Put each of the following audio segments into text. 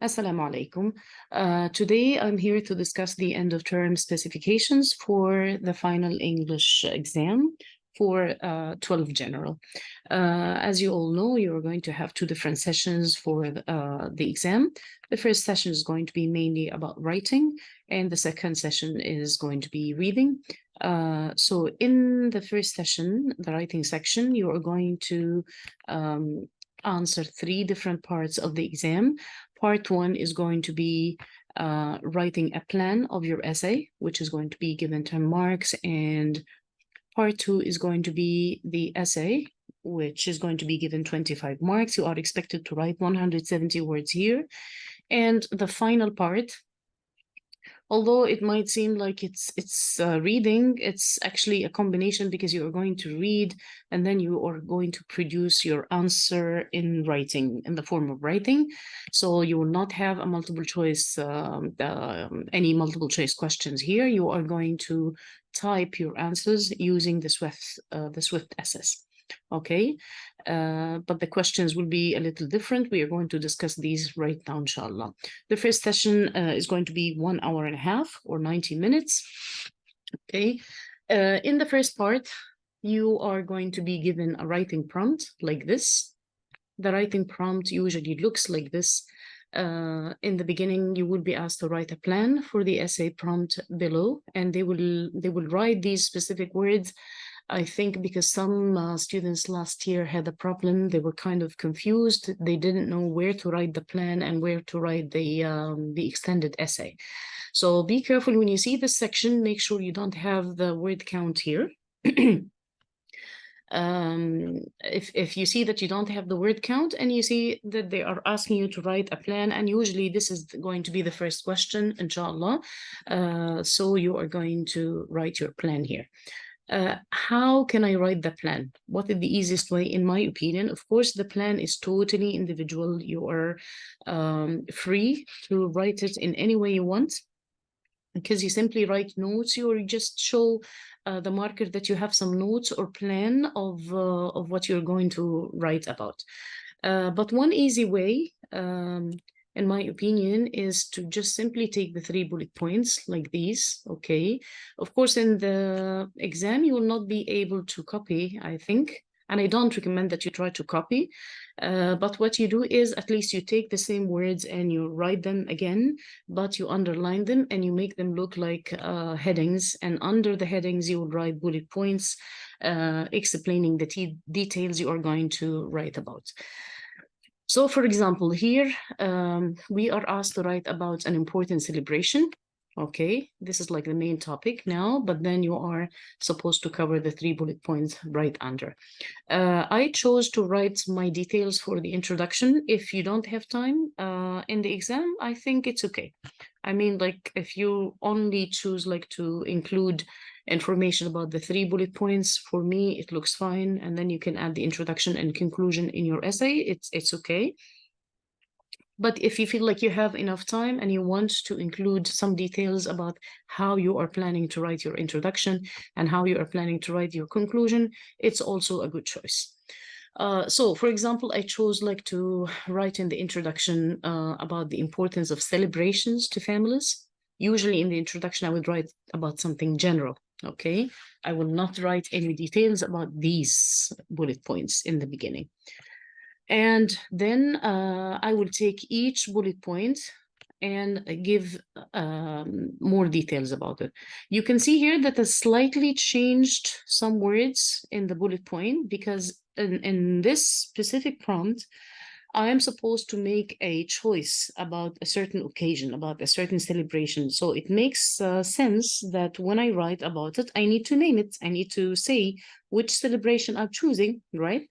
Assalamu alaikum. Today I'm here to discuss the end of term specifications for the final English exam for 12 general. As you all know, you're going to have two different sessions for the exam. The first session is going to be mainly about writing, and the second session is going to be reading. So in the first session, the writing section, you are going to answer three different parts of the exam. Part one is going to be writing a plan of your essay, which is going to be given 10 marks. And part two is going to be the essay, which is going to be given 25 marks. You are expected to write 170 words here. And the final part, although it might seem like it's reading, it's actually a combination because you are going to read and then you are going to produce your answer in writing, in the form of writing. So you will not have a multiple choice, any multiple choice questions here. You are going to type your answers using the Swift SS. Okay, but the questions will be a little different. We are going to discuss these right now, inshallah. The first session is going to be 1 hour and a half or 90 minutes. Okay, in the first part, you are going to be given a writing prompt like this. The writing prompt usually looks like this. In the beginning, you will be asked to write a plan for the essay prompt below, and they will write these specific words. I think because some students last year had a problem, they were kind of confused. They didn't know where to write the plan and where to write the extended essay. So be careful when you see this section, make sure you don't have the word count here. If you see that you don't have the word count and you see that they are asking you to write a plan, and usually this is going to be the first question, inshallah. So you are going to write your plan here. How can I write the plan? What is the easiest way, in my opinion? Of course, the plan is totally individual. You are free to write it in any way you want, because you simply write notes, you just show the marker that you have some notes or plan of what you're going to write about. But one easy way, in my opinion, is to just simply take the 3 bullet points like these, okay? Of course, in the exam, you will not be able to copy, I think, and I don't recommend that you try to copy, but what you do is at least you take the same words and you write them again, but you underline them and you make them look like headings, and under the headings, you will write bullet points explaining the details you are going to write about. So, for example, here we are asked to write about an important celebration. Okay, this is like the main topic now, but then you are supposed to cover the 3 bullet points right under. I chose to write my details for the introduction. If you don't have time in the exam, I think it's okay. I mean, like if you only choose like to include information about the 3 bullet points, for me, it looks fine. And then you can add the introduction and conclusion in your essay. It's okay. But if you feel like you have enough time and you want to include some details about how you are planning to write your introduction and how you are planning to write your conclusion, it's also a good choice. So, for example, I chose like to write in the introduction about the importance of celebrations to families. Usually in the introduction, I would write about something general, okay? I will not write any details about these bullet points in the beginning. And then I will take each bullet point and give more details about it. You can see here that I slightly changed some words in the bullet point because in this specific prompt, I am supposed to make a choice about a certain occasion, about a certain celebration. So it makes sense that when I write about it, I need to name it. I need to say which celebration I'm choosing, right?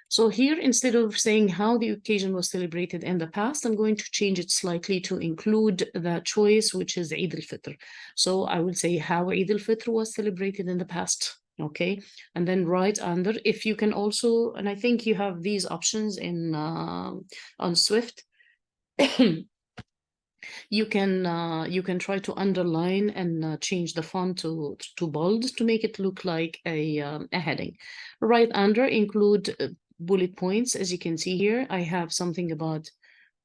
So here, instead of saying how the occasion was celebrated in the past, I'm going to change it slightly to include the choice, which is Eid al-Fitr. So I will say how Eid al-Fitr was celebrated in the past, okay? And then right under, if you can also, and I think you have these options in on Swift, you can try to underline and change the font to bold to make it look like a heading. Right under, include bullet points. As you can see here, I have something about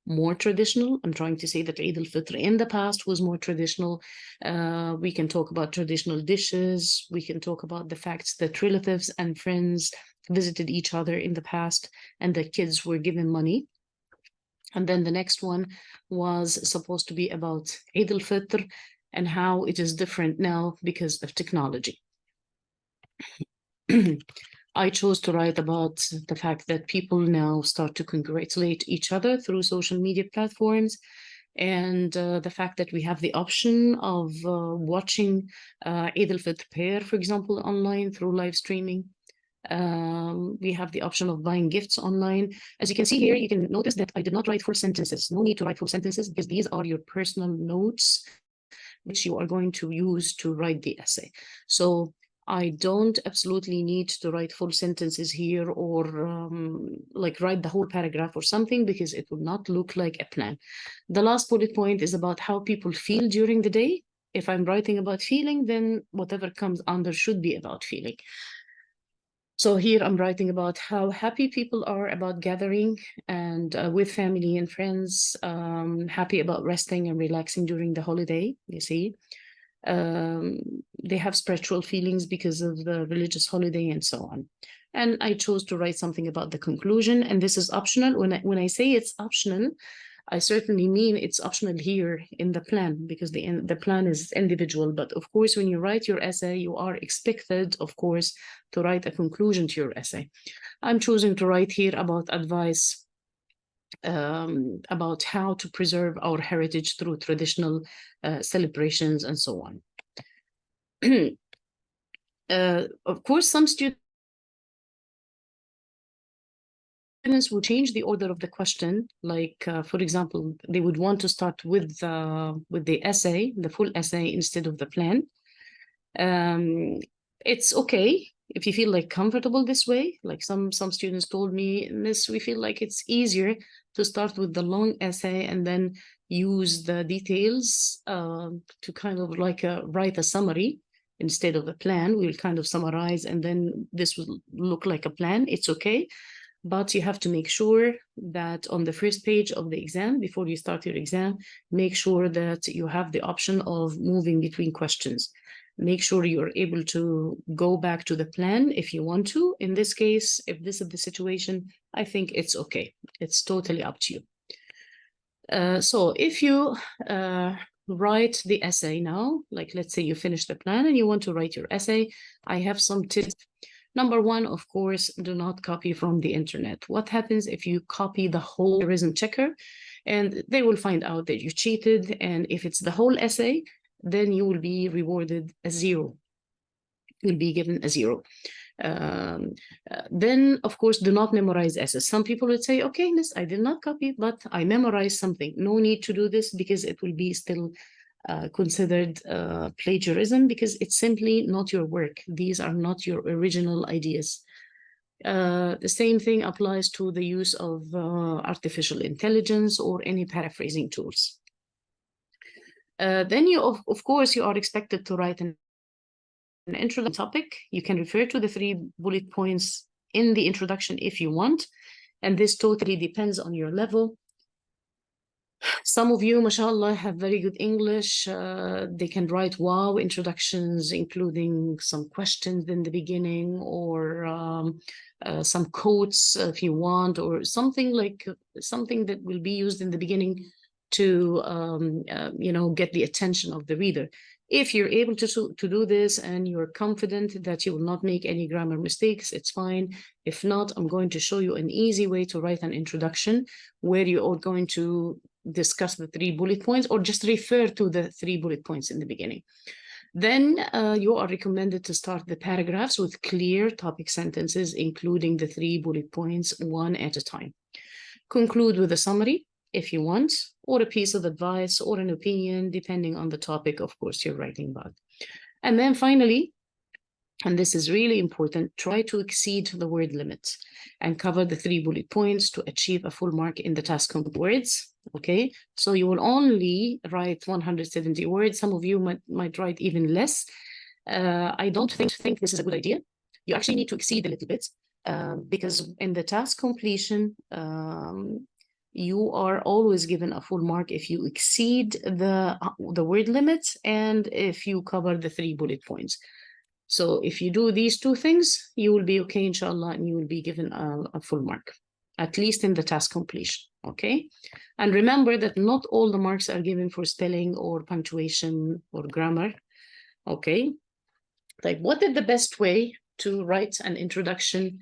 more traditional. I'm trying to say that Eid al-Fitr in the past was more traditional. We can talk about traditional dishes. We can talk about the facts that relatives and friends visited each other in the past and the kids were given money. And then the next one was supposed to be about Eid al-Fitr and how it is different now because of technology. I chose to write about the fact that people now start to congratulate each other through social media platforms, and the fact that we have the option of watching Eid al-Fitr prayer, for example, online through live streaming. We have the option of buying gifts online. As you can see here, you can notice that I did not write full sentences. No need to write full sentences because these are your personal notes which you are going to use to write the essay. So I don't absolutely need to write full sentences here or like write the whole paragraph or something because it will not look like a plan. The last bullet point is about how people feel during the day. If I'm writing about feeling, then whatever comes under should be about feeling. So here I'm writing about how happy people are about gathering and with family and friends, happy about resting and relaxing during the holiday, you see. They have spiritual feelings because of the religious holiday and so on. And I chose to write something about the conclusion, and this is optional. When I say it's optional, I certainly mean it's optional here in the plan because the plan is individual. But of course, when you write your essay, you are expected, of course, to write a conclusion to your essay. I'm choosing to write here about advice about how to preserve our heritage through traditional celebrations and so on. Of course, some students will change the order of the question. Like, for example, they would want to start with the essay, the full essay, instead of the plan. It's okay if you feel like comfortable this way. Like some students told me, Miss, we feel like it's easier to start with the long essay and then use the details to kind of like write a summary instead of a plan. We'll kind of summarize and then this will look like a plan. It's okay. But you have to make sure that on the first page of the exam, before you start your exam, make sure that you have the option of moving between questions. Make sure you're able to go back to the plan if you want to. In this case, if this is the situation, I think it's okay. It's totally up to you. So if you write the essay now, like let's say you finish the plan and you want to write your essay, I have some tips. Number one, of course, do not copy from the internet. What happens if you copy the whole plagiarism checker? And they will find out that you cheated. And if it's the whole essay, then you will be rewarded a 0. You'll be given a 0. Then, of course, do not memorize essays. Some people would say, okay, Miss, I did not copy, but I memorized something. No need to do this because it will be still considered plagiarism because it's simply not your work. These are not your original ideas. The same thing applies to the use of artificial intelligence or any paraphrasing tools. Then you, of course, you are expected to write an introduction topic. You can refer to the 3 bullet points in the introduction if you want, and this totally depends on your level. Some of you, mashallah, have very good English. They can write wow introductions, including some questions in the beginning or some quotes if you want, or something like something that will be used in the beginning to, get the attention of the reader. If you're able to do this and you're confident that you will not make any grammar mistakes, it's fine. If not, I'm going to show you an easy way to write an introduction where you are going to discuss the 3 bullet points or just refer to the 3 bullet points in the beginning. Then you are recommended to start the paragraphs with clear topic sentences, including the 3 bullet points one at a time. Conclude with a summary if you want, or a piece of advice or an opinion, depending on the topic, of course, you're writing about. And then finally, and this is really important, try to exceed the word limit and cover the 3 bullet points to achieve a full mark in the task of words. Okay, so you will only write 170 words. Some of you might write even less. I don't think this is a good idea. You actually need to exceed a little bit because in the task completion, you are always given a full mark if you exceed the word limit and if you cover the 3 bullet points. So if you do these 2 things, you will be okay, inshallah, and you will be given a full mark, at least in the task completion, okay? And remember that not all the marks are given for spelling or punctuation or grammar, okay? Like, what is the best way to write an introduction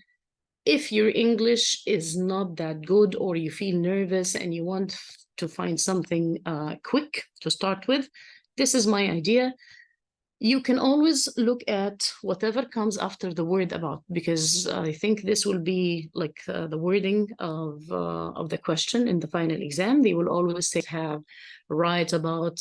if your English is not that good, or you feel nervous and you want to find something quick to start with? This is my idea. You can always look at whatever comes after the word about, because I think this will be like the wording of the question in the final exam. They will always say have write about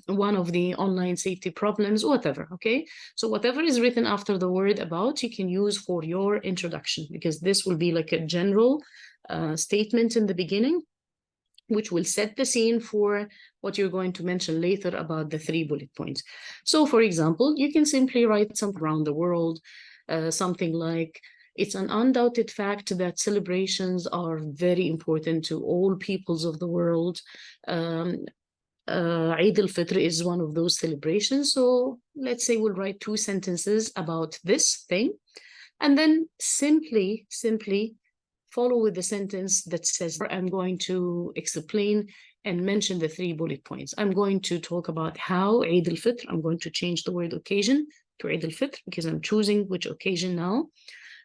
one of the online safety problems, whatever, okay? So whatever is written after the word about, you can use for your introduction, because this will be like a general statement in the beginning, which will set the scene for what you're going to mention later about the 3 bullet points. So, for example, you can simply write something around the world, something like, it's an undoubted fact that celebrations are very important to all peoples of the world. Eid al-Fitr is one of those celebrations. So let's say we'll write 2 sentences about this thing, and then simply follow with the sentence that says, I'm going to explain and mention the 3 bullet points. I'm going to talk about how Eid al-Fitr, I'm going to change the word occasion to Eid al-Fitr because I'm choosing which occasion now.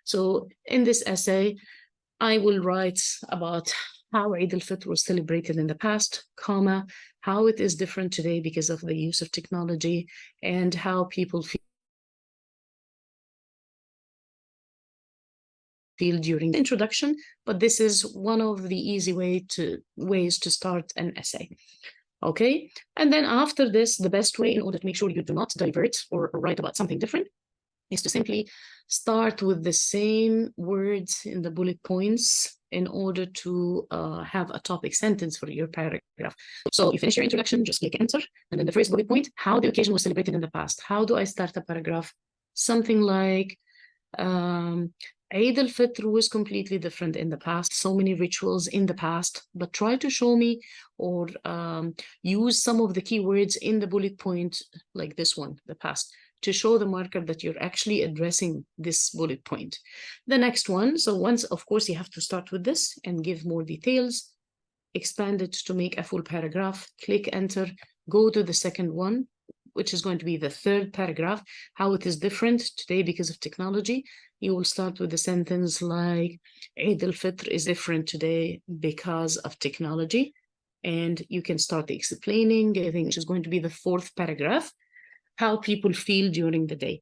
So in this essay, I will write about how Eid al-Fitr was celebrated in the past, comma, how it is different today because of the use of technology, and how people feel during the introduction. But this is one of the easy ways to start an essay. Okay, and then after this, the best way in order to make sure you do not divert or write about something different is to simply start with the same words in the bullet points in order to have a topic sentence for your paragraph. So you finish your introduction, just click enter, and then the first bullet point, how the occasion was celebrated in the past. How do I start a paragraph? Something like, Eid al-Fitr was completely different in the past, so many rituals in the past, but try to show me or use some of the keywords in the bullet point, like this one, the past, to show the marker that you're actually addressing this bullet point. The next one, so once, of course, you have to start with this and give more details, expand it to make a full paragraph, click enter, go to the second one, which is going to be the 3rd paragraph, how it is different today because of technology. You will start with a sentence like, Eid al-Fitr is different today because of technology. And you can start explaining, which is going to be the 4th paragraph, how people feel during the day.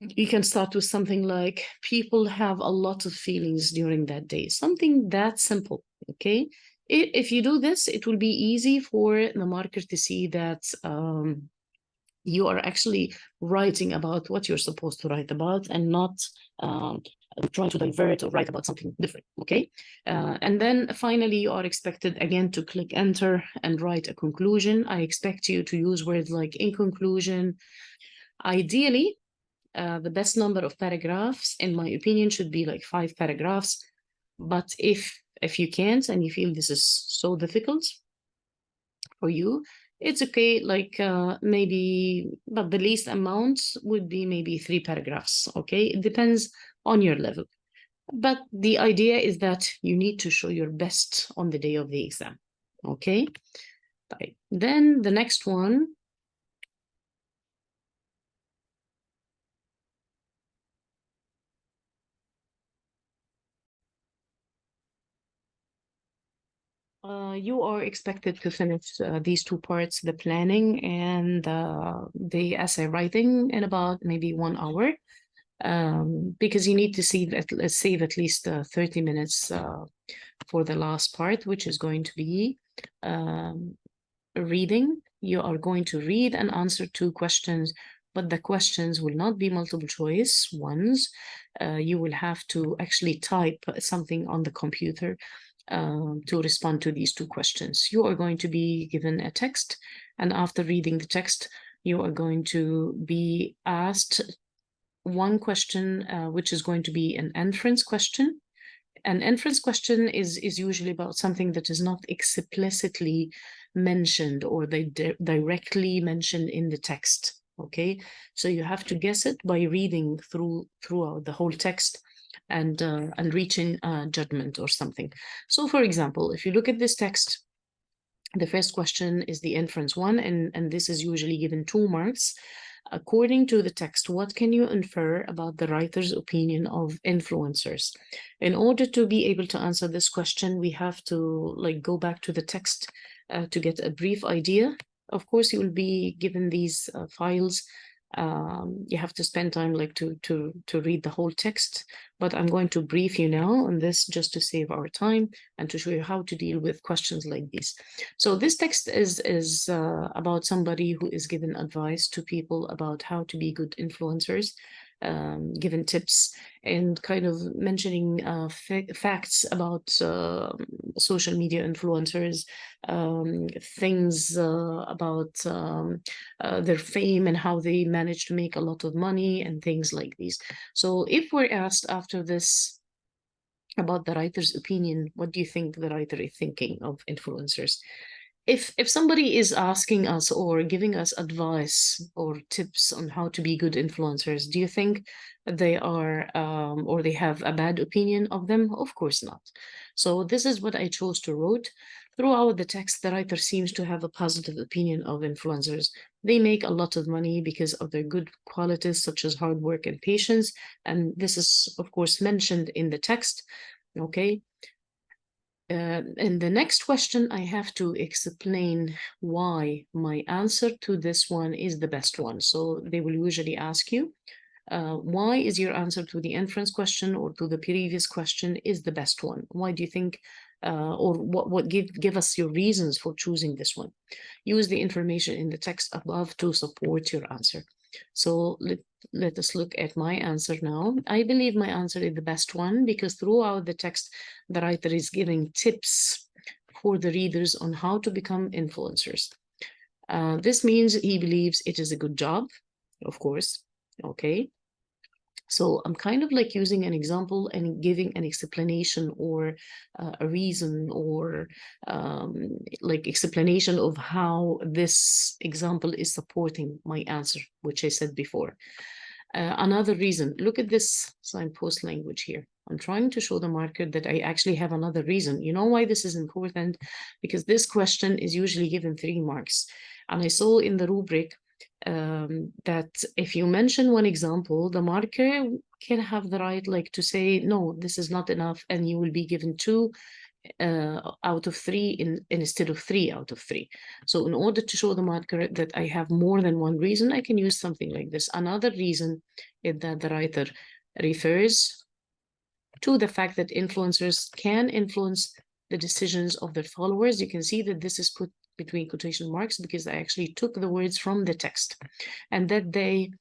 You can start with something like, people have a lot of feelings during that day, something that simple, okay? If you do this, it will be easy for the marker to see that you are actually writing about what you're supposed to write about and not trying to divert or write about something different, okay? And then finally, you are expected again to click enter and write a conclusion. I expect you to use words like in conclusion. Ideally, the best number of paragraphs, in my opinion, should be like 5 paragraphs. But if you can't and you feel this is so difficult for you, it's okay, like maybe, but the least amount would be maybe 3 paragraphs, okay? It depends on your level. But the idea is that you need to show your best on the day of the exam, okay? Then the next one, you are expected to finish these 2 parts, the planning and the essay writing, in about maybe 1 hour, because you need to save at least 30 minutes for the last part, which is going to be reading. You are going to read and answer 2 questions, but the questions will not be multiple choice ones. You will have to actually type something on the computer to respond to these 2 questions. You are going to be given a text, and after reading the text, you are going to be asked 1 question, which is going to be an inference question, An inference question is usually about something that is not explicitly mentioned or they directly mentioned in the text. Okay, so you have to guess it by reading throughout the whole text and reaching a judgment or something. So, for example, if you look at this text, the first question is the inference one, and this is usually given 2 marks. According to the text, what can you infer about the writer's opinion of influencers? In order to be able to answer this question, we have to go back to the text to get a brief idea. Of course, you will be given these files. You have to spend time to read the whole text, but I'm going to brief you now on this just to save our time and to show you how to deal with questions like these. So this text is about somebody who is given advice to people about how to be good influencers, given tips and kind of mentioning facts about social media influencers, things about their fame and how they manage to make a lot of money and things like these. So if we're asked after this about the writer's opinion, what do you think the writer is thinking of influencers? If somebody is asking us or giving us advice or tips on how to be good influencers, do you think they are or they have a bad opinion of them? Of course not. So this is what I chose to write. Throughout the text, the writer seems to have a positive opinion of influencers. They make a lot of money because of their good qualities, such as hard work and patience. And this is, of course, mentioned in the text. Okay. In the next question, I have to explain why my answer to this one is the best one. So they will usually ask you, why is your answer to the inference question or to the previous question is the best one? Why do you think, or what give us your reasons for choosing this one? Use the information in the text above to support your answer. So let us look at my answer now. I believe my answer is the best one because throughout the text, the writer is giving tips for the readers on how to become influencers. This means he believes it is a good job, of course. Okay. So I'm kind of using an example and giving an explanation or a reason or explanation of how this example is supporting my answer, which I said before. Another reason, look at this signpost language here. I'm trying to show the marker that I actually have another reason. You know why this is important? Because this question is usually given 3 marks. And I saw in the rubric that if you mention one example, the marker can have the right to say, no, this is not enough, and you will be given 2 out of 3 instead of 3 out of 3. So in order to show the marker that I have more than one reason, I can use something like this. Another reason is that the writer refers to the fact that influencers can influence the decisions of their followers. You can see that this is put between quotation marks because I actually took the words from the text, and that they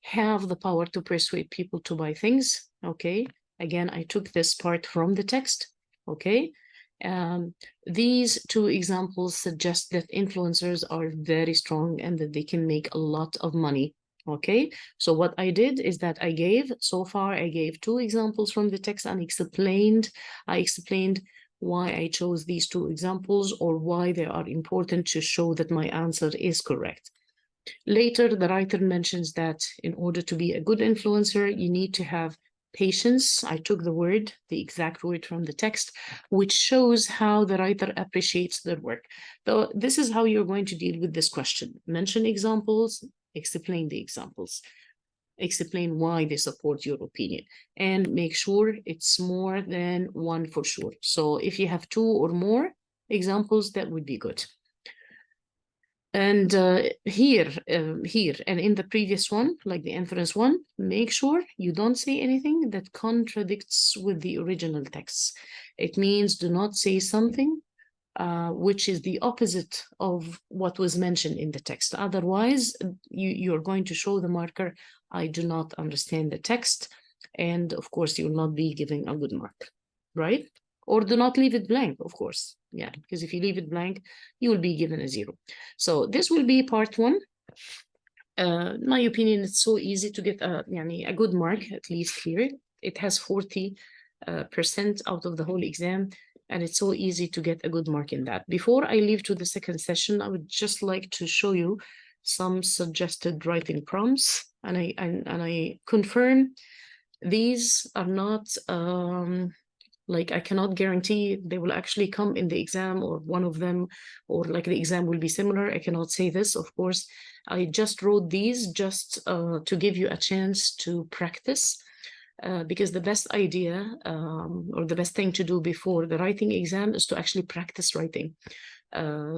have the power to persuade people to buy things. Okay, again, I took this part from the text. Okay, these 2 examples suggest that influencers are very strong and that they can make a lot of money. Okay, so what I did is that I gave 2 examples from the text and I explained why I chose these 2 examples or why they are important to show that my answer is correct. Later, the writer mentions that in order to be a good influencer, you need to have patience. I took the exact word from the text, which shows how the writer appreciates their work. So this is how you're going to deal with this question. Mention examples, explain the examples. Explain why they support your opinion, and make sure it's more than 1 for sure. So if you have 2 or more examples, that would be good. And here and in the previous one, like the inference one, make sure you don't say anything that contradicts with the original text. It means do not say something which is the opposite of what was mentioned in the text. Otherwise, you're going to show the marker, I do not understand the text. And of course, you will not be giving a good mark, right? Or do not leave it blank, of course. Yeah, because if you leave it blank, you will be given a 0. So this will be part 1. My opinion, it's so easy to get a good mark, at least here. It has 40 percent out of the whole exam. And it's so easy to get a good mark in that. Before I leave to the second session, I would just like to show you some suggested writing prompts. And I confirm these are not, like I cannot guarantee they will actually come in the exam or one of them, or like the exam will be similar. I cannot say this, of course. I just wrote these just to give you a chance to practice. Because the best idea or the best thing to do before the writing exam is to actually practice writing.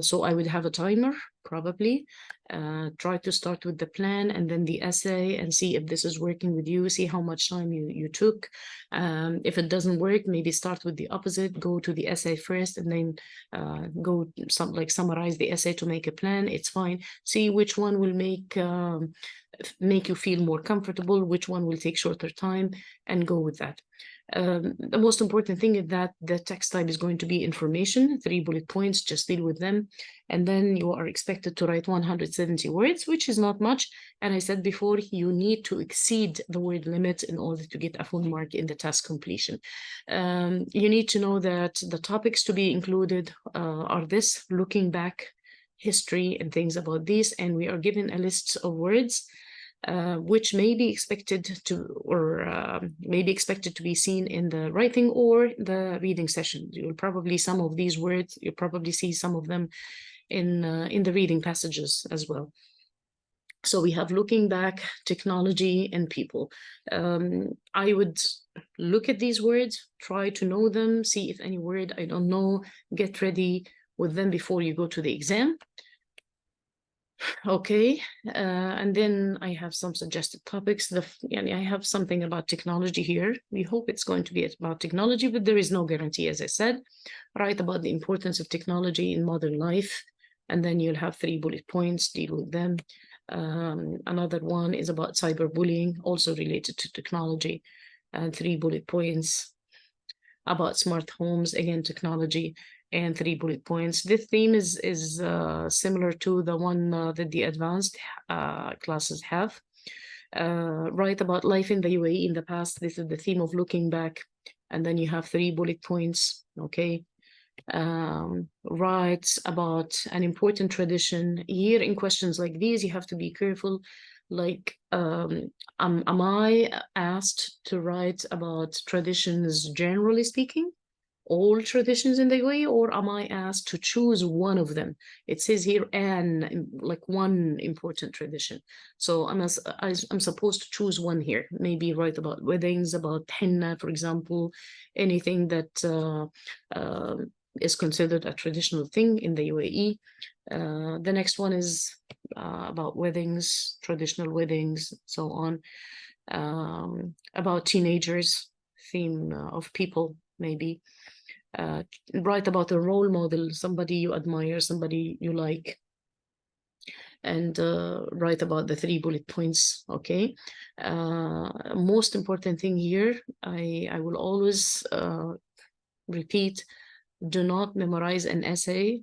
So I would have a timer, probably, try to start with the plan and then the essay and see if this is working with you, see how much time you took. If it doesn't work, maybe start with the opposite, go to the essay first and then go summarize the essay to make a plan. It's fine. See which one will make you feel more comfortable, which one will take shorter time, and go with that. The most important thing is that the text type is going to be information, 3 bullet points, just deal with them. And then you are expected to write 170 words, which is not much. And I said before, you need to exceed the word limit in order to get a full mark in the task completion. You need to know that the topics to be included are this: looking back, history, and things about these. And we are given a list of words which may be expected to be seen in the writing or the reading session. You'll probably some of these words, you'll probably see some of them in the reading passages as well. So we have looking back, technology, and people. I would look at these words, try to know them, see if any word I don't know, get ready with them before you go to the exam. Okay, and then I have some suggested topics. I have something about technology here. We hope it's going to be about technology, but there is no guarantee, as I said. Write about the importance of technology in modern life, and then you'll have 3 bullet points, deal with them. Another one is about cyberbullying, also related to technology, and 3 bullet points. About smart homes, again, technology, and 3 bullet points. This theme is similar to the one that the advanced classes have. Write about life in the UAE in the past. This is the theme of looking back. And then you have 3 bullet points, okay? Write about an important tradition. Here in questions like these, you have to be careful. Like, am I asked to write about traditions generally speaking? All traditions in the UAE, or am I asked to choose one of them? It says here like one important tradition. So I'm supposed to choose one here. Maybe write about weddings, about henna, for example, anything that is considered a traditional thing in the UAE. The next one is about weddings, traditional weddings, so on. About teenagers, theme of people, maybe. Write about a role model, somebody you admire, somebody you like, and write about the 3 bullet points, okay? Most important thing here, I will always repeat, do not memorize an essay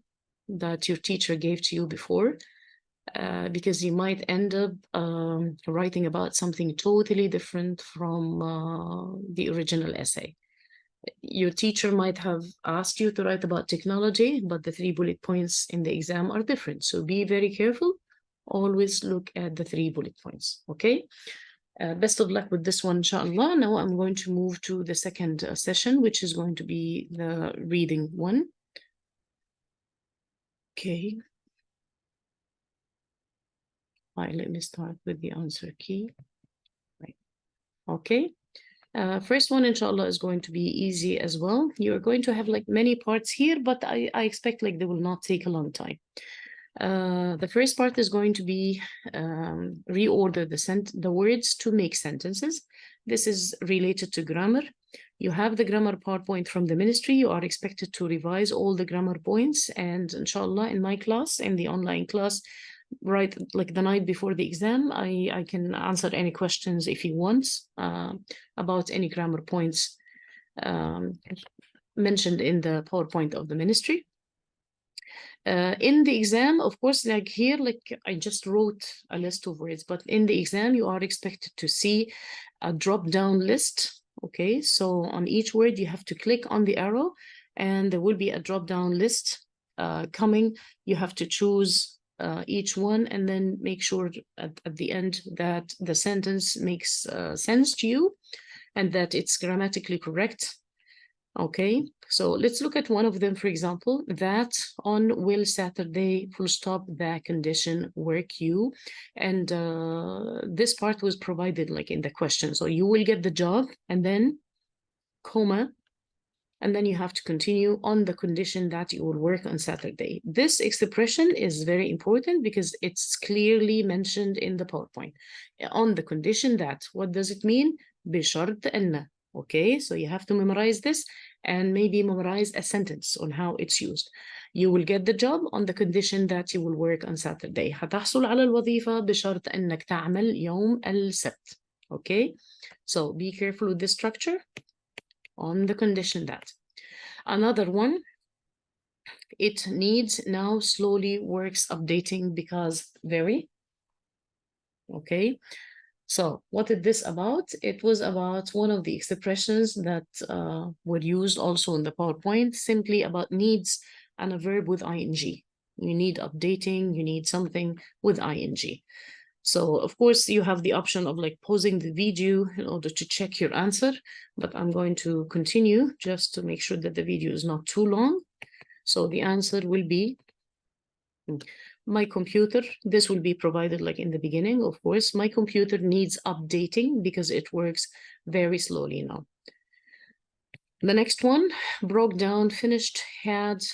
that your teacher gave to you before, because you might end up writing about something totally different from the original essay. Your teacher might have asked you to write about technology, but the 3 bullet points in the exam are different. So be very careful. Always look at the 3 bullet points, okay? Best of luck with this one, inshallah. Now I'm going to move to the second session, which is going to be the reading one. Okay. All right, let me start with the answer key. Right. Okay. First one, inshallah, is going to be easy as well. You're going to have like many parts here, but I expect like they will not take a long time. The first part is going to be reorder the words to make sentences. This is related to grammar. You have the grammar PowerPoint from the ministry. You are expected to revise all the grammar points. And inshallah, in my class, in the online class, right, like the night before the exam, I can answer any questions if you want about any grammar points mentioned in the PowerPoint of the ministry. In the exam, of course, like here, like I just wrote a list of words, but in the exam, you are expected to see a drop-down list Okay, so on each word, you have to click on the arrow and there will be a drop-down list coming. You have to choose each one and then make sure at the end that the sentence makes sense to you and that it's grammatically correct. Okay, so let's look at one of them, for example, that on will Saturday, full stop, the condition work you. And this part was provided like in the question. So you will get the job and then comma, and then you have to continue on the condition that you will work on Saturday. This expression is very important because it's clearly mentioned in the PowerPoint. On the condition that, what does it mean? بشرط أن. Okay, so you have to memorize this and maybe memorize a sentence on how it's used. You will get the job on the condition that you will work on Saturday. هتحصل على الوظيفة بشرط أنك تعمل يوم السبت. Okay, so be careful with this structure. On the condition that. Another one, it needs now slowly works updating because very. Okay, so what is this about? It was about one of the expressions that were used also in the PowerPoint, simply about needs and a verb with ing. You need updating, you need something with ing. So of course you have the option of like pausing the video in order to check your answer, but I'm going to continue just to make sure that the video is not too long. So the answer will be my computer. This will be provided like in the beginning, of course. My computer needs updating because it works very slowly now. The next one, broke down, finished, had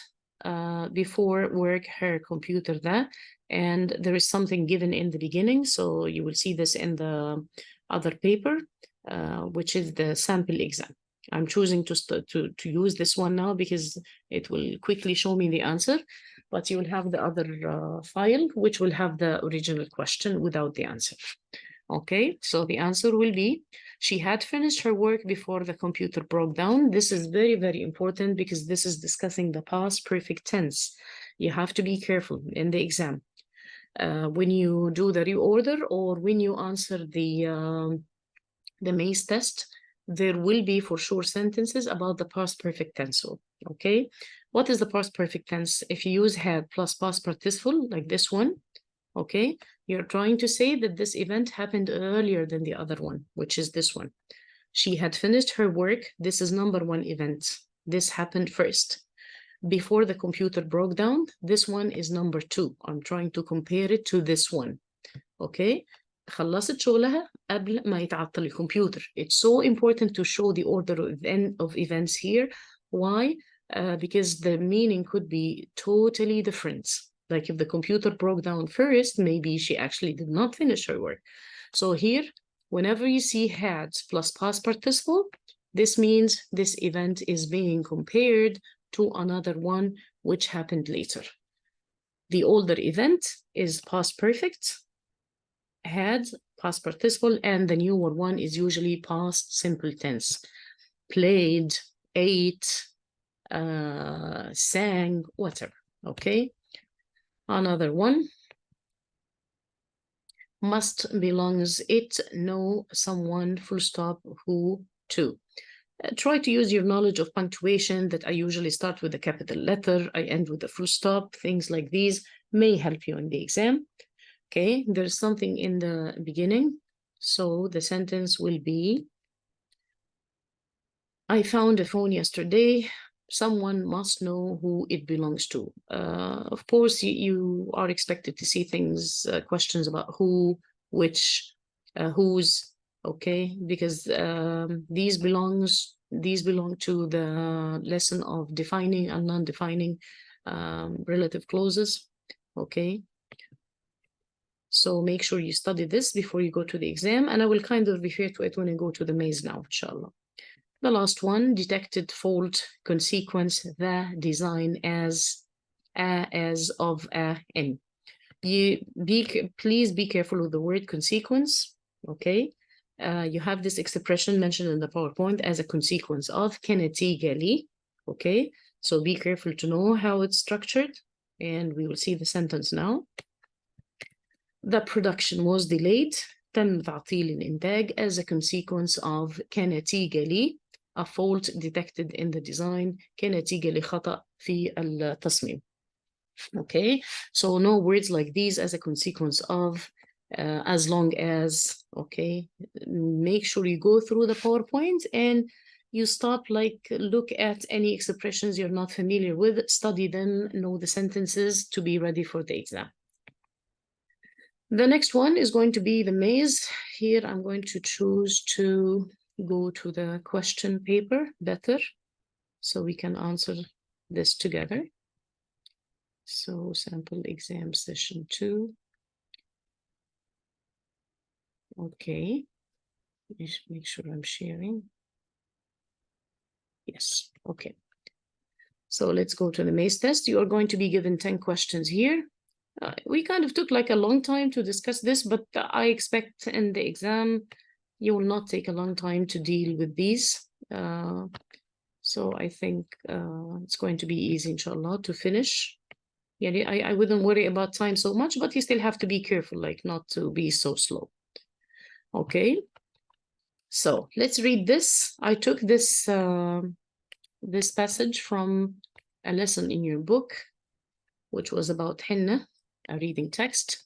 before work her computer there. And there is something given in the beginning. So you will see this in the other paper, which is the sample exam. I'm choosing to use this one now because it will quickly show me the answer, but you will have the other file, which will have the original question without the answer. Okay, so the answer will be, she had finished her work before the computer broke down. This is very, very important because this is discussing the past perfect tense. You have to be careful in the exam. When you do the reorder or when you answer the maze test, there will be for sure sentences about the past perfect tense. Okay, what is the past perfect tense? If you use had plus past participle like this one, okay, you're trying to say that this event happened earlier than the other one, which is this one. She had finished her work. This is number one event. This happened first. Before the computer broke down, this one is number two. I'm trying to compare it to this one. Okay, خلصت شغلها قبل ما يتعطل الكمبيوتر. It's so important to show the order of events here. Why? Because the meaning could be totally different. Like if the computer broke down first, maybe she actually did not finish her work. So here, whenever you see had plus past participle, this means this event is being compared to another one which happened later. The older event is past perfect, had, past participle, and the newer one is usually past simple tense. Played, ate, sang, whatever. Okay, another one. Must belongs it, know, someone, full stop, who, to. Try to use your knowledge of punctuation that I usually start with a capital letter, I end with a full stop. Things like these may help you in the exam. Okay, there's something in the beginning. So the sentence will be, I found a phone yesterday. Someone must know who it belongs to. Of course, you are expected to see things, questions about who, which, whose, okay, because these belong to the lesson of defining and non-defining relative clauses, okay? So make sure you study this before you go to the exam, and I will kind of refer to it when I go to the maze now, inshallah. The last one, detected fault, consequence, the, design, as of, in. Please be careful with the word consequence, okay? You have this expression mentioned in the PowerPoint as a consequence of, كنتيجة لي, okay? So be careful to know how it's structured, and we will see the sentence now. The production was delayed. تم تعطيل الإنتاج as a consequence of كنتيجة ل a fault detected in the design كنتيجة لخطأ في التصميم. Okay, so no words like these as a consequence of, as long as, okay, make sure you go through the PowerPoint and you stop, like, look at any expressions you're not familiar with, study them, know the sentences to be ready for the exam. The next one is going to be the maze. Here I'm going to choose to go to the question paper better so we can answer this together. So sample exam session 2. Okay, make sure I'm sharing. Yes, okay. So let's go to the maze test. You are going to be given 10 questions here. We kind of took like a long time to discuss this, but I expect in the exam, you will not take a long time to deal with these. So I think it's going to be easy, inshallah, to finish. Yeah, I wouldn't worry about time so much, but you still have to be careful, like not to be so slow. Okay, so let's read this. I took this this passage from a lesson in your book, which was about henna, a reading text.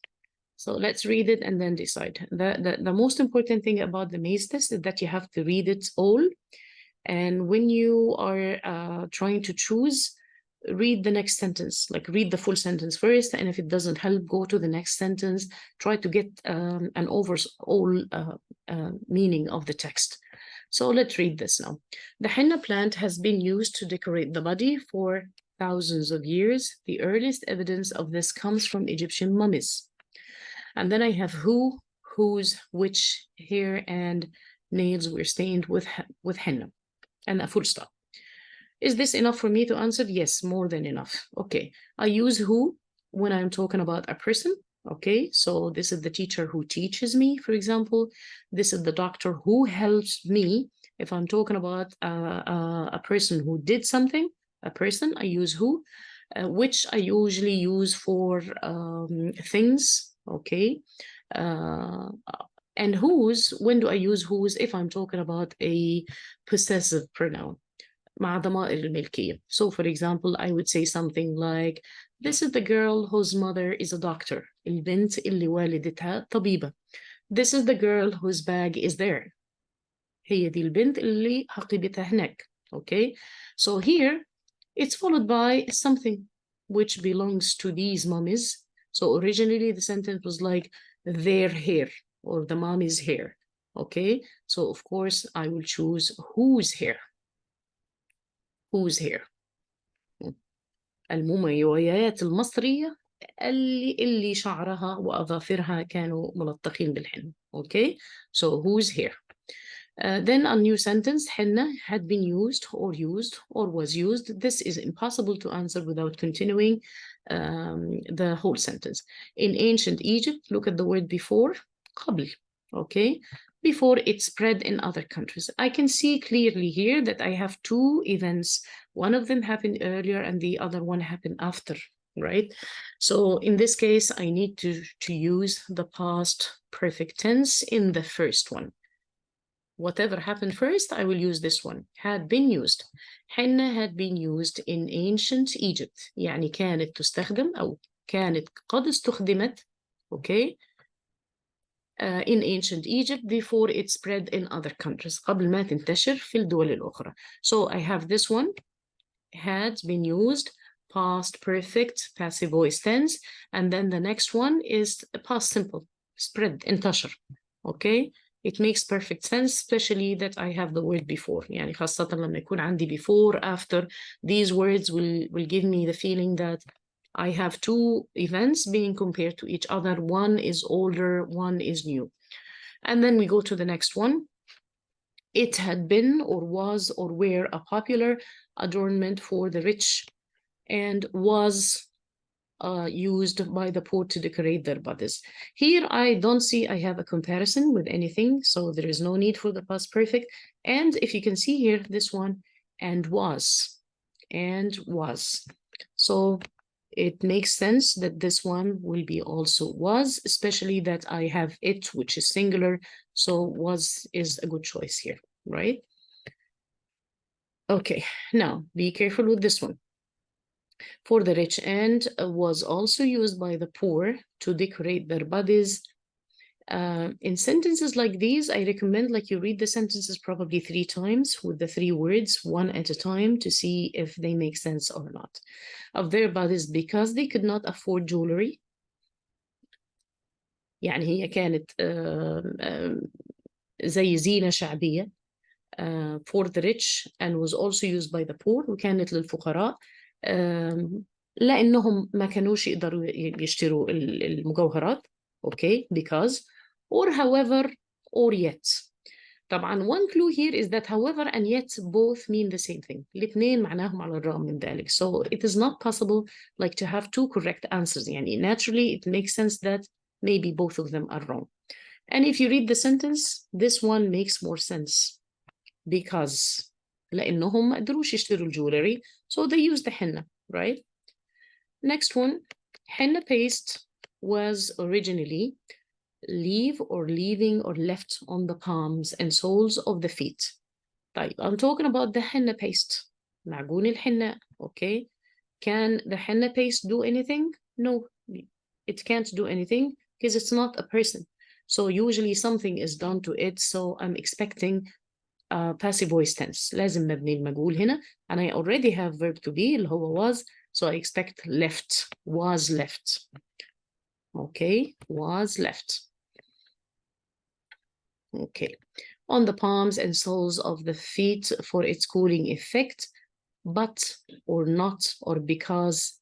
So let's read it and then decide. The most important thing about the maze test is that you have to read it all. And when you are trying to choose, read the next sentence, like read the full sentence first. And if it doesn't help, go to the next sentence. Try to get an overall meaning of the text. So let's read this now. The henna plant has been used to decorate the body for thousands of years. The earliest evidence of this comes from Egyptian mummies. And then I have who, whose, which, hair, and nails were stained with henna, and a full stop. Is this enough for me to answer? Yes, more than enough. Okay, I use who when I'm talking about a person. Okay, so this is the teacher who teaches me, for example. This is the doctor who helps me. If I'm talking about a person who did something, a person, I use who, which I usually use for things. Okay, and whose, when do I use whose? If I'm talking about a possessive pronoun. مع ضمائر الملكية. So for example, I would say something like, this is the girl whose mother is a doctor. البنت اللي والدتها طبيبة. This is the girl whose bag is there. هي دي البنت اللي حقيبتها هناك. Okay, so here it's followed by something which belongs to these mummies. So originally the sentence was like their hair or the mommy's hair. Okay, so of course I will choose whose hair. Whose hair. المومياوات المصرية اللي شعرها وأظافرها كانوا ملطخين بالحنة. Okay, so whose hair. Then a new sentence, henna had been used or was used. This is impossible to answer without continuing the whole sentence. In ancient Egypt, look at the word before, قبل, okay? Before it spread in other countries. I can see clearly here that I have two events. One of them happened earlier and the other one happened after, right? So in this case, I need to use the past perfect tense in the first one. Whatever happened first, I will use this one. Had been used. henna had been used in ancient Egypt. يعني كانت تستخدم أو كانت قد استخدمت, okay, in ancient Egypt before it spread in other countries. قبل ما تنتشر في الدول الأخرى. So I have this one. Had been used, past perfect, passive voice tense, and then the next one is past simple, spread, انتشر. Okay. It makes perfect sense, especially that I have the word before. يعني خاصة لما يكون عندي before, after. These words will give me the feeling that I have two events being compared to each other. One is older, one is new. And then we go to the next one. It had been or was or were a popular adornment for the rich and was used by the poor to decorate their bodies. Here I don't see I have a comparison with anything, so there is no need for the past perfect. And if you can see here, this one, and was. So it makes sense that this one will be also was, especially that I have it, which is singular. So was is a good choice here, right? Okay, now be careful with this one. For the rich and was also used by the poor to decorate their bodies. In sentences like these, I recommend like you read the sentences probably 3 times with the 3 words, one at a time, to see if they make sense or not. Of their bodies because they could not afford jewelry. يعني هي كانت زي زينة شعبية for the rich and was also used by the poor, وكانت للفقراء لأنهم ما كانوش يقدروا يشتروا المجوهرات. Okay, because or however or yet. طبعا one clue here is that however and yet both mean the same thing. الاثنين معناهم على الرغم من ذلك. So it is not possible like to have 2 correct answers. يعني naturally it makes sense that maybe both of them are wrong. And if you read the sentence, this one makes more sense because لأنهم ما قدروش يشتروا الجولري, so they used the henna, right? Next one, henna paste was originally leave or leaving or left on the palms and soles of the feet. طيب, I'm talking about the henna paste. معجون الحناء, okay? Can the henna paste do anything? No, it can't do anything because it's not a person. So usually something is done to it, so I'm expecting passive voice tense. لازم مبني المجهول هنا, and I already have verb to be اللي هو was, so I expect left, was left. Okay, was left. Okay, on the palms and soles of the feet for its cooling effect, but or not or because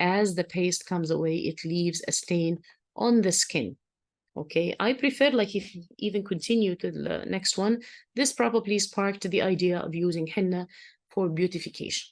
as the paste comes away, it leaves a stain on the skin. Okay, I prefer like if you even continue to the next one, this probably sparked the idea of using henna for beautification.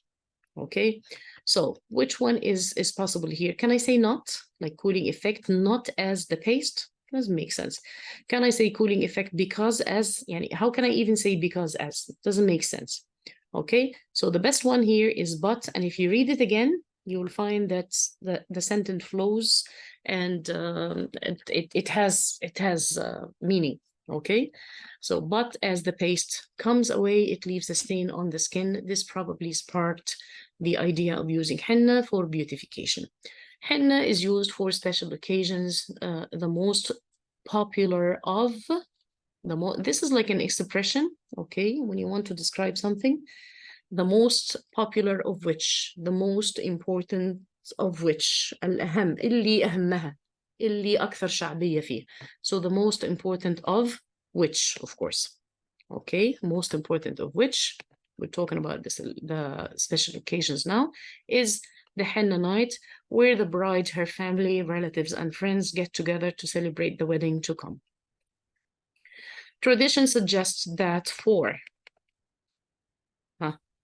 Okay, so which one is possible here? Can I say not, like cooling effect, not as the paste? Doesn't make sense. Can I say cooling effect because as, yani, how can I even say because as? It doesn't make sense. Okay, so the best one here is but, and if you read it again, you'll find that the sentence flows and it has meaning. Okay, so but as the paste comes away, it leaves a stain on the skin. This probably sparked the idea of using henna for beautification. Henna is used for special occasions. The most popular of this is like an expression, okay, when you want to describe something. The most popular of which, the most important of which, الأهم, اللي أهمها, اللي أكثر شعبية فيه. So the most important of which, of course. Okay, most important of which, we're talking about this, the special occasions now, is the henna night, where the bride, her family, relatives, and friends get together to celebrate the wedding to come. Tradition suggests that for,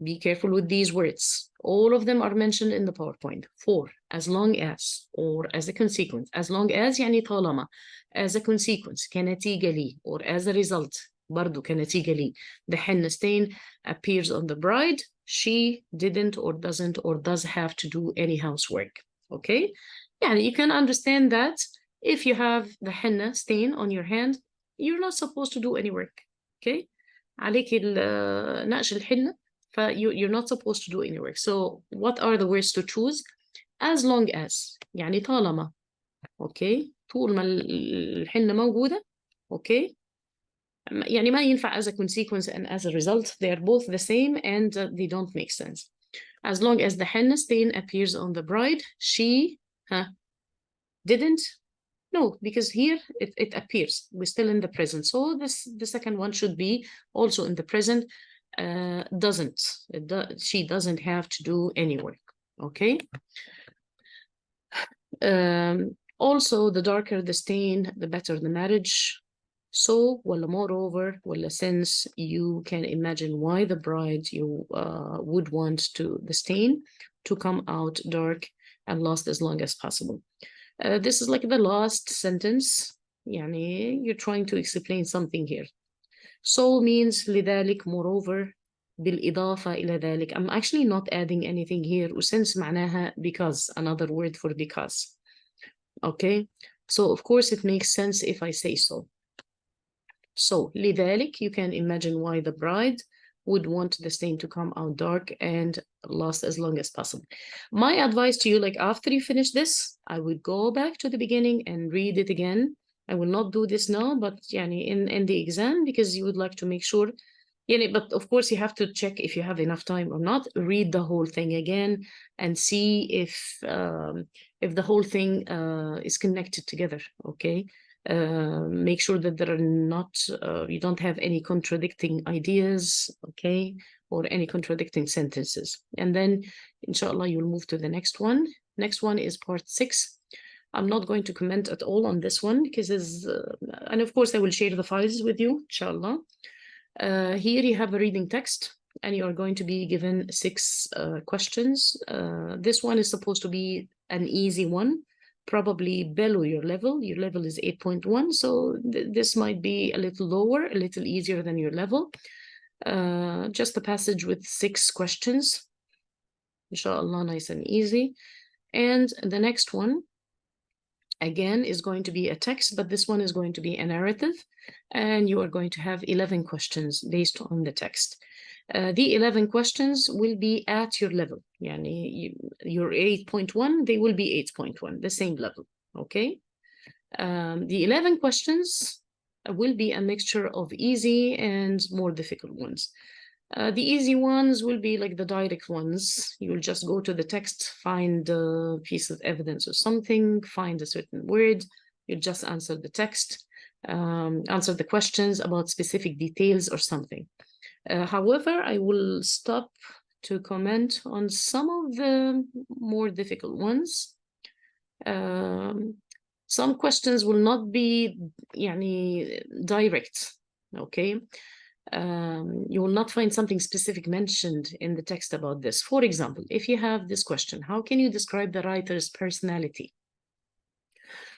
be careful with these words. All of them are mentioned in the PowerPoint. For, as long as, or as a consequence. As long as يعني طالما. As a consequence, كنتيجة لي, or as a result, برضو كنتيجة لي. The henna stain appears on the bride. She didn't or doesn't or does have to do any housework. Okay? يعني you can understand that if you have the henna stain on your hand, you're not supposed to do any work. Okay? عليك نقش الحنة. You're not supposed to do any work. So what are the words to choose? As long as, يعني طالما. Okay, طول ما الحنة موجودة. Okay, يعني ما ينفع as a consequence and as a result. They are both the same and they don't make sense. As long as the henna stain appears on the bride, she didn't. No, because here it appears. We're still in the present. So the second one should be also in the present. Doesn't. She doesn't have to do any work. Okay. Also, the darker the stain, the better the marriage. So, ولا moreover, ولا since, you can imagine why the bride you would want the stain to come out dark and last as long as possible. This is like the last sentence. يعني you're trying to explain something here. So means لذلك, moreover, بالإضافة إلى ذلك. I'm actually not adding anything here. وsince معناها because, another word for because. Okay, so of course it makes sense if I say so. So لذلك you can imagine why the bride would want the stain to come out dark and last as long as possible. My advice to you, like after you finish this, I would go back to the beginning and read it again. I will not do this now, but yani in the exam, because you would like to make sure. Yeah, but of course you have to check if you have enough time or not. Read the whole thing again and see if the whole thing is connected together. Okay, make sure that there are not you don't have any contradicting ideas, okay, or any contradicting sentences. And then, inshallah, you'll move to the next one. Next one is part 6. I'm not going to comment at all on this one because it's, and of course I will share the files with you, inshallah. Here you have a reading text and you are going to be given 6 questions. This one is supposed to be an easy one, probably below your level. Your level is 8.1, so this might be a little lower, a little easier than your level. Just a passage with 6 questions. Inshallah, nice and easy. And the next one, again, is going to be a text, but this one is going to be a narrative, and you are going to have 11 questions based on the text. The 11 questions will be at your level. Yani your 8.1, they will be 8.1, the same level, okay? The 11 questions will be a mixture of easy and more difficult ones. The easy ones will be like the direct ones. You will just go to the text, find a piece of evidence or something, find a certain word, you just answer the text, answer the questions about specific details or something. However, I will stop to comment on some of the more difficult ones. Some questions will not be yani, direct, okay? You will not find something specific mentioned in the text about this. For example, if you have this question, how can you describe the writer's personality?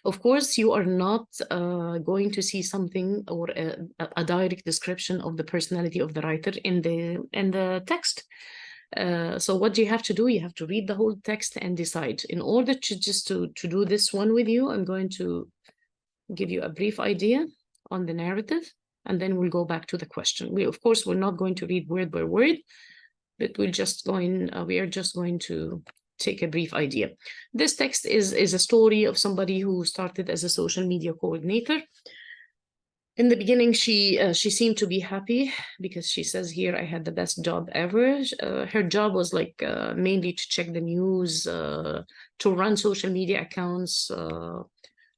Of course, you are not going to see something or a direct description of the personality of the writer in the text. So what do you have to do? You have to read the whole text and decide. In order to do this one with you, I'm going to give you a brief idea on the narrative, and then we'll go back to the question. Of course, we're not going to read word by word, but we are just going to take a brief idea. This text is a story of somebody who started as a social media coordinator. In the beginning, she seemed to be happy because she says here, I had the best job ever. Her job was like mainly to check the news, to run social media accounts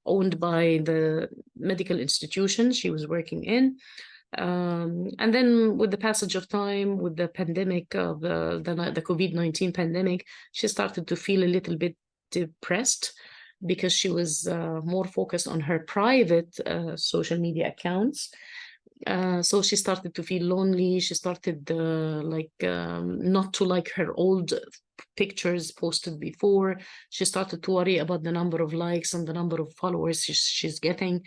owned by the medical institution she was working in. And then with the passage of time, with the pandemic of the COVID-19 pandemic, she started to feel a little bit depressed because she was more focused on her private social media accounts. So she started to feel lonely. She started not to like her old pictures posted before. She started to worry about the number of likes and the number of followers she's getting.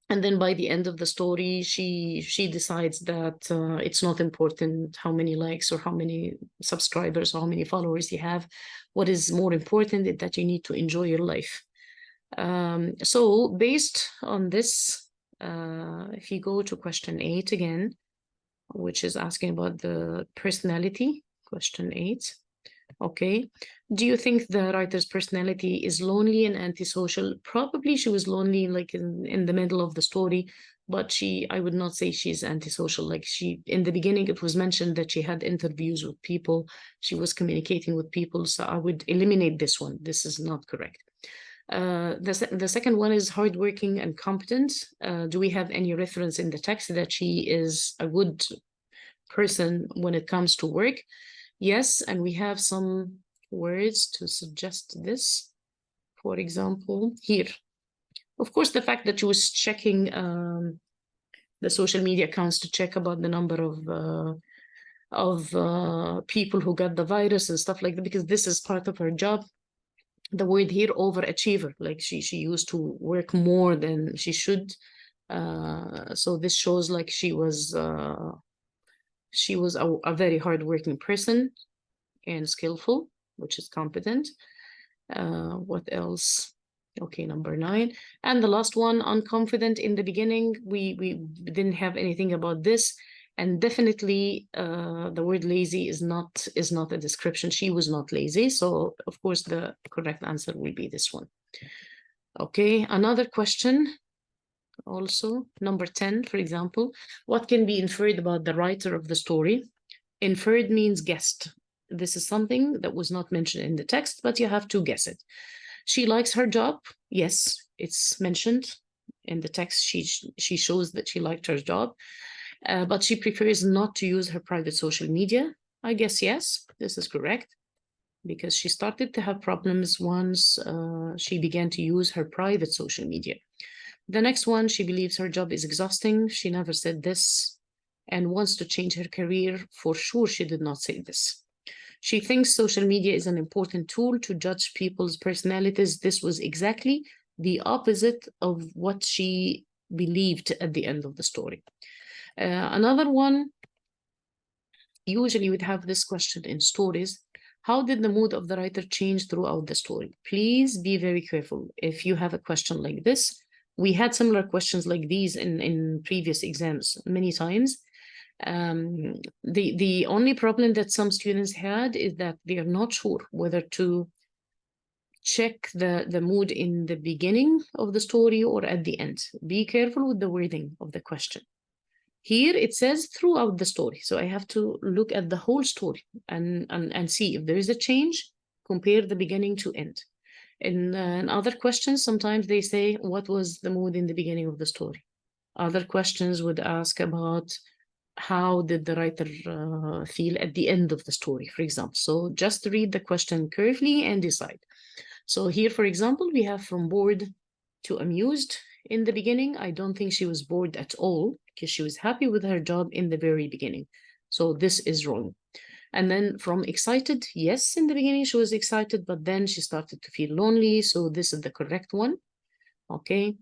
And then by the end of the story, she decides that it's not important how many likes or how many subscribers or how many followers you have. What is more important is that you need to enjoy your life. So based on this, if you go to question 8 again, which is asking about the personality, question 8. Okay. Do you think the writer's personality is lonely and antisocial? Probably she was lonely like in the middle of the story, but I would not say she's antisocial. Like in the beginning, it was mentioned that she had interviews with people. She was communicating with people. So I would eliminate this one. This is not correct. The second one is hardworking and competent. Do we have any reference in the text that she is a good person when it comes to work? Yes, and we have some words to suggest this. For example, here. Of course, the fact that she was checking the social media accounts to check about the number of people who got the virus and stuff like that, because this is part of her job. The word here, overachiever, like she used to work more than she should. So this shows like she was She was a very hardworking person and skillful, which is competent. What else? Okay, number 9. And the last one, unconfident in the beginning. We didn't have anything about this. And definitely the word lazy is not a description. She was not lazy. So of course the correct answer will be this one. Okay, another question. Also, number 10, for example, what can be inferred about the writer of the story? Inferred means guessed. This is something that was not mentioned in the text, but you have to guess it. She likes her job. Yes, it's mentioned in the text. She shows that she liked her job, but she prefers not to use her private social media. I guess yes, this is correct, because she started to have problems once she began to use her private social media. The next one, she believes her job is exhausting. She never said this and wants to change her career. For sure, she did not say this. She thinks social media is an important tool to judge people's personalities. This was exactly the opposite of what she believed at the end of the story. Another one, usually we'd have this question in stories. How did the mood of the writer change throughout the story? Please be very careful if you have a question like this. We had similar questions like these in previous exams many times. The only problem that some students had is that they are not sure whether to check the mood in the beginning of the story or at the end. Be careful with the wording of the question. Here it says throughout the story. So I have to look at the whole story and see if there is a change, compare the beginning to end. In other questions, sometimes they say, what was the mood in the beginning of the story? Other questions would ask about how did the writer feel at the end of the story, for example. So just read the question carefully and decide. So here, for example, we have from bored to amused. In the beginning, I don't think she was bored at all because she was happy with her job in the very beginning. So this is wrong. And then from excited, yes, in the beginning she was excited, but then she started to feel lonely. So this is the correct one. Okay.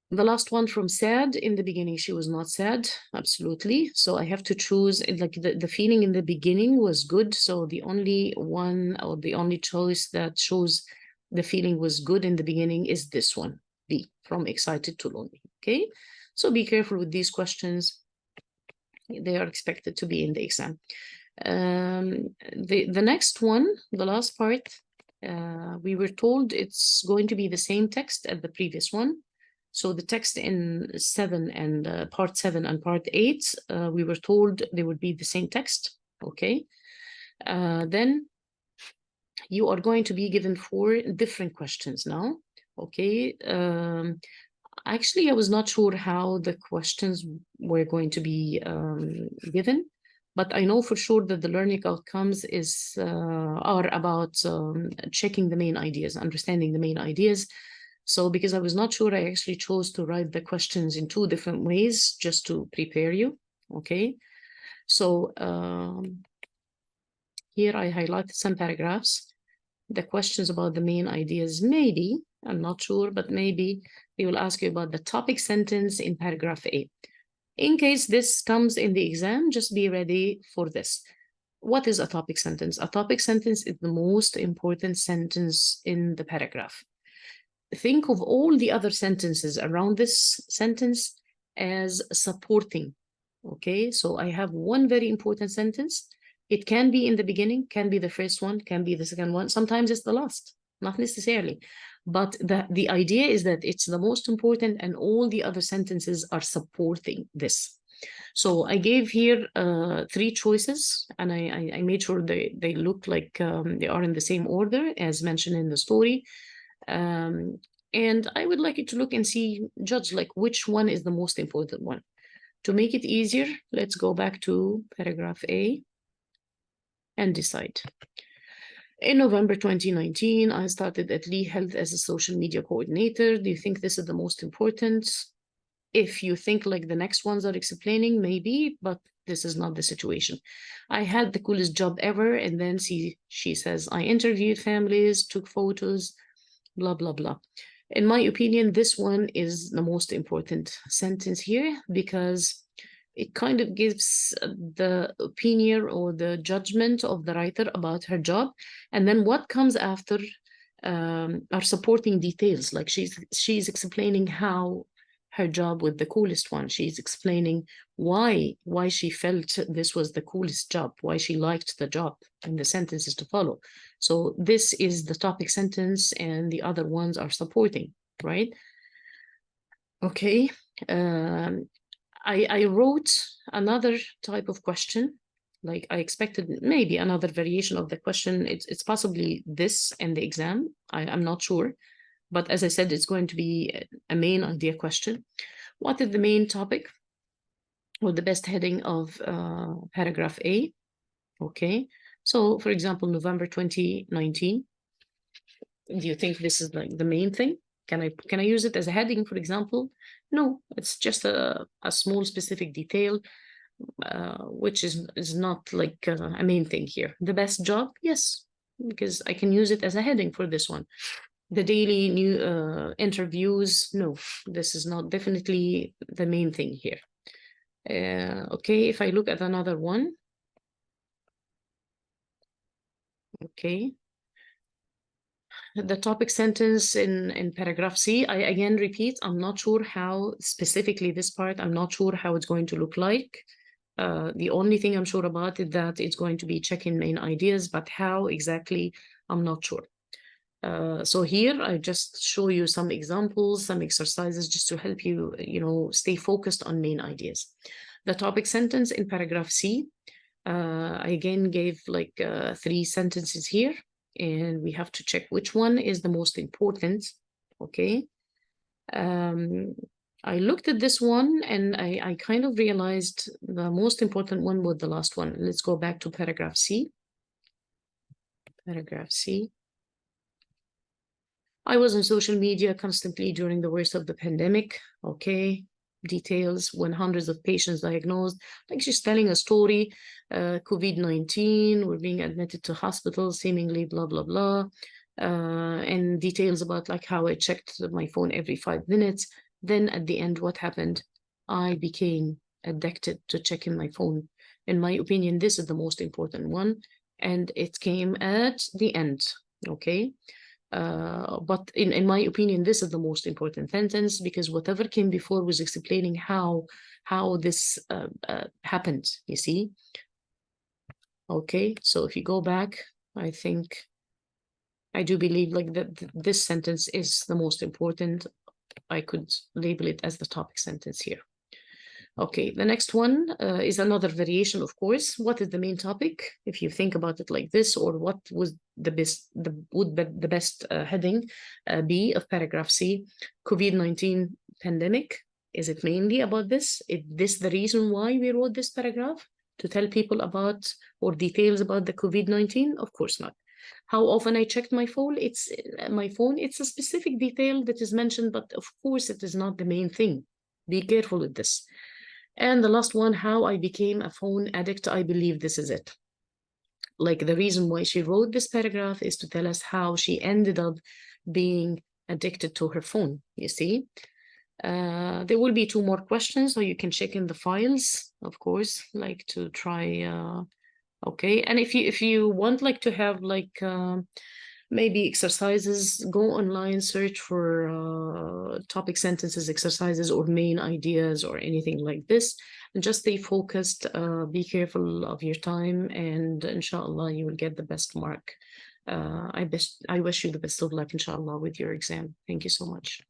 The last one, from sad, in the beginning she was not sad, absolutely. So I have to choose, like the feeling in the beginning was good. So the only one or the only choice that shows the feeling was good in the beginning is this one, B, from excited to lonely. Okay. So be careful with these questions. They are expected to be in the exam. The next one, the last part, we were told it's going to be the same text as the previous one. So the text in 7 and part 7 and part 8, we were told they would be the same text. Okay. Then you are going to be given 4 different questions now. Okay. Actually, I was not sure how the questions were going to be given, but I know for sure that the learning outcomes are about checking the main ideas, understanding the main ideas. So because I was not sure, I actually chose to write the questions in 2 different ways just to prepare you. Okay. So here I highlighted some paragraphs. The questions about the main ideas, maybe, I'm not sure, but maybe they will ask you about the topic sentence in paragraph A. In case this comes in the exam, just be ready for this. What is a topic sentence? A topic sentence is the most important sentence in the paragraph. Think of all the other sentences around this sentence as supporting. Okay, so I have one very important sentence. It can be in the beginning, can be the first one, can be the second one. Sometimes it's the last, not necessarily. But the idea is that it's the most important and all the other sentences are supporting this. So I gave here 3 choices and I made sure they look like they are in the same order as mentioned in the story. And I would like you to look and see, judge like which one is the most important one. To make it easier, let's go back to paragraph A and decide. In November 2019, I started at Lee Health as a social media coordinator. Do you think this is the most important? If you think like the next ones are explaining, maybe, but this is not the situation. I had the coolest job ever. And then she says, I interviewed families, took photos, blah, blah, blah. In my opinion, this one is the most important sentence here because it kind of gives the opinion or the judgment of the writer about her job. And then what comes after are supporting details. Like she's explaining how her job was the coolest one. She's explaining why she felt this was the coolest job, why she liked the job, and the sentences to follow. So this is the topic sentence, and the other ones are supporting, right? Okay. I wrote another type of question. Like I expected maybe another variation of the question. It's possibly this in the exam. I'm not sure. But as I said, it's going to be a main idea question. What is the main topic or the best heading of paragraph A? Okay. So for example, November 2019. Do you think this is like the main thing? Can I use it as a heading, for example? No, it's just a small specific detail, which is not like a main thing here. The best job, yes, because I can use it as a heading for this one. The daily new interviews, no, this is not definitely the main thing here. Okay, if I look at another one. Okay. The topic sentence in paragraph C, I again repeat, I'm not sure how specifically this part, I'm not sure how it's going to look like. The only thing I'm sure about is that it's going to be checking main ideas, but how exactly, I'm not sure. So here I just show you some examples, some exercises just to help you, stay focused on main ideas. The topic sentence in paragraph C, I again gave like 3 sentences here, and we have to check which one is the most important. Okay. I looked at this one and I kind of realized the most important one was the last one. Let's go back to paragraph C. Paragraph C. I was on social media constantly during the worst of the pandemic. Okay. Details when hundreds of patients diagnosed. Like she's telling a story, COVID-19, we're being admitted to hospitals, seemingly blah, blah, blah. And details about like how I checked my phone every 5 minutes. Then at the end, what happened? I became addicted to checking my phone. In my opinion, this is the most important one. And it came at the end, okay? But in my opinion, this is the most important sentence because whatever came before was explaining how this happened, you see? Okay, so if you go back, I think I do believe like that this sentence is the most important. I could label it as the topic sentence here. Okay, the next one is another variation, of course. What is the main topic? If you think about it like this, or what was the best heading B of paragraph C? COVID-19 pandemic. Is it mainly about this? Is this the reason why we wrote this paragraph? To tell people about or details about the COVID-19? Of course not. How often I checked my phone? It's a specific detail that is mentioned, but of course it is not the main thing. Be careful with this. And the last one, how I became a phone addict. I believe this is it. Like the reason why she wrote this paragraph is to tell us how she ended up being addicted to her phone, you see. There will be 2 more questions, so you can check in the files, of course, like to try. Okay, and if you want like to have like maybe exercises, go online, search for topic sentences exercises or main ideas or anything like this, and just stay focused, be careful of your time, and inshallah you will get the best mark. I wish you the best of luck, inshallah, with your exam. Thank you so much.